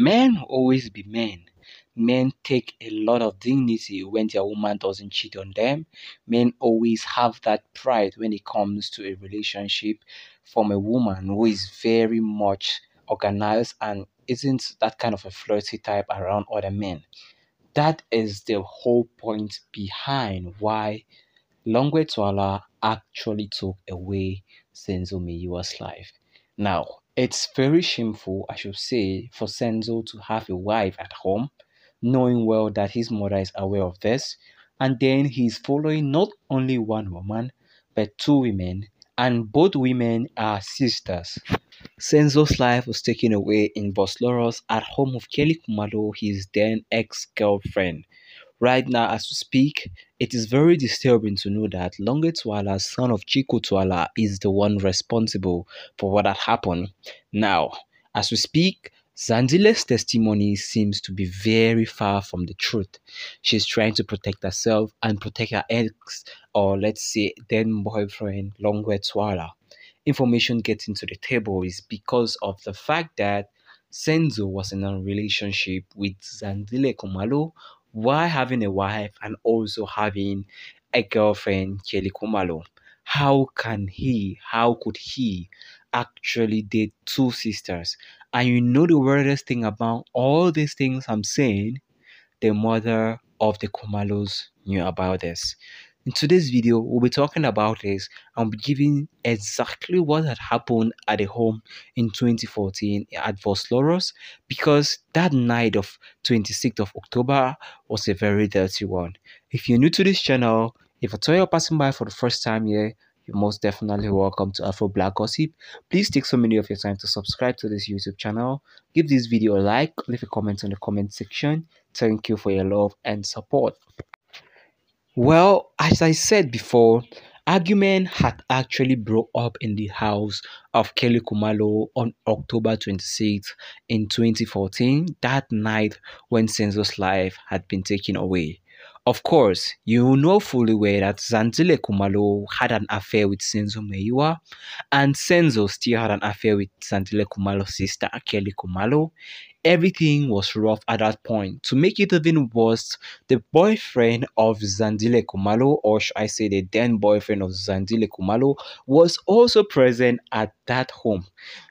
men will always be men. Men take a lot of dignity when their woman doesn't cheat on them. Men always have that pride when it comes to a relationship from a woman who is very much organized and isn't that kind of a flirty type around other men. That is the whole point behind why Longwe Twala actually took away Senzo Meyiwa's life. Now, it's very shameful, I should say, for Senzo to have a wife at home, knowing well that his mother is aware of this, and then he's following not only one woman, but two women, and both women are sisters. Senzo's life was taken away in Bosloros at home of Kelly Kumalo, his then ex-girlfriend. Right now, as we speak, it is very disturbing to know that Longwe Twala, son of Chico Twala, is the one responsible for what had happened. Now, as we speak, Zandile's testimony seems to be very far from the truth. She's trying to protect herself and protect her ex, or let's say then boyfriend, Longwe Twala. Information getting to the table is because of the fact that Senzo was in a relationship with Zandile Kumalo while having a wife and also having a girlfriend, Kelly Kumalo. How could he actually date two sisters? And you know the weirdest thing about all these things I'm saying? The mother of the Kumalos knew about this. In today's video, we'll be talking about this and we'll be giving exactly what had happened at the home in 2014 at Vosloros, because that night of 26th of October was a very dirty one. If you're new to this channel, if at all you're passing by for the first time here, you're most definitely welcome to Afro Black Gossip. Please take so many of your time to subscribe to this YouTube channel. Give this video a like, leave a comment in the comment section. Thank you for your love and support. Well, as I said before, argument had actually broke up in the house of Kelly Kumalo on October 26th in 2014, that night when Senzo's life had been taken away. Of course, you know fully well that Zandile Kumalo had an affair with Senzo Meyiwa, and Senzo still had an affair with Zandile Kumalo's sister, Kelly Kumalo. Everything was rough at that point. To make it even worse, the boyfriend of Zandile Kumalo, or should I say the then boyfriend of Zandile Kumalo, was also present at that home.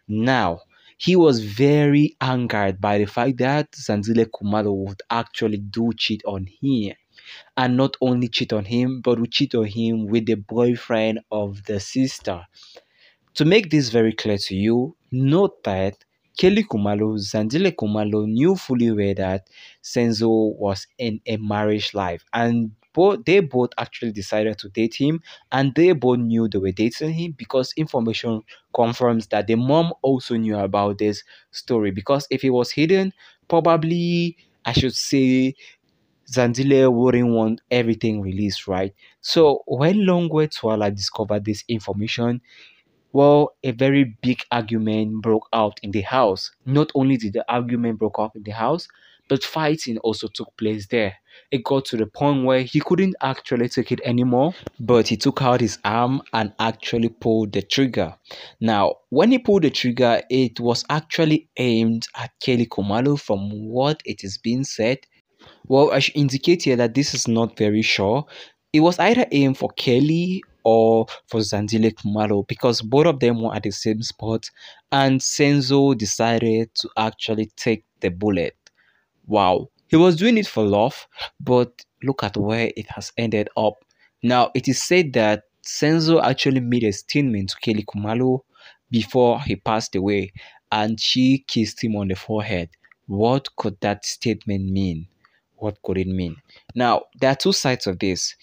Now, he was very angered by the fact that Zandile Kumalo would actually do cheat on him. And not only cheat on him, but would cheat on him with the boyfriend of the sister. To make this very clear to you, note that Kelly Kumalo, Zandile Kumalo knew fully well that Senzo was in a marriage life, and they both actually decided to date him, and they both knew they were dating him because information confirms that the mom also knew about this story, because if it was hidden, probably I should say Zandile wouldn't want everything released, right? So when Longwe Twala discovered this information, well, a very big argument broke out in the house. Not only did the argument broke out in the house, but fighting also took place there. It got to the point where he couldn't actually take it anymore, but he took out his arm and actually pulled the trigger. Now, when he pulled the trigger, it was actually aimed at Kelly Kumalo from what it is being said. Well, I should indicate here that this is not very sure. It was either aimed for Kelly or for Zandile Kumalo, because both of them were at the same spot, and Senzo decided to actually take the bullet. Wow, he was doing it for love, but look at where it has ended up. Now, it is said that Senzo actually made a statement to Kelly Kumalo before he passed away, and she kissed him on the forehead. What could that statement mean? What could it mean? Now, there are two sides of this.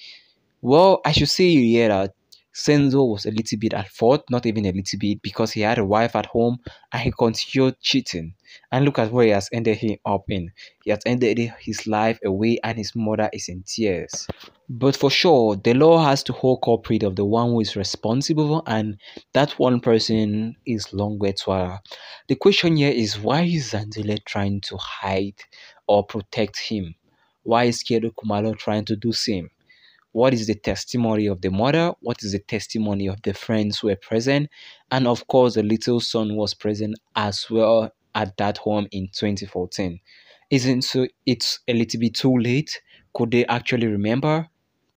Well, I should say here that Senzo was a little bit at fault, not even a little bit, because he had a wife at home and he continued cheating. And look at where he has ended him up in. He has ended his life away and his mother is in tears. But for sure, the law has to hold culprit of the one who is responsible, and that one person is Longwe Twala. The question here is, why is Zandile trying to hide or protect him? Why is Kelly Kumalo trying to do same? What is the testimony of the mother? What is the testimony of the friends who were present? And of course, the little son was present as well at that home in 2014. Isn't so it's a little bit too late? Could they actually remember?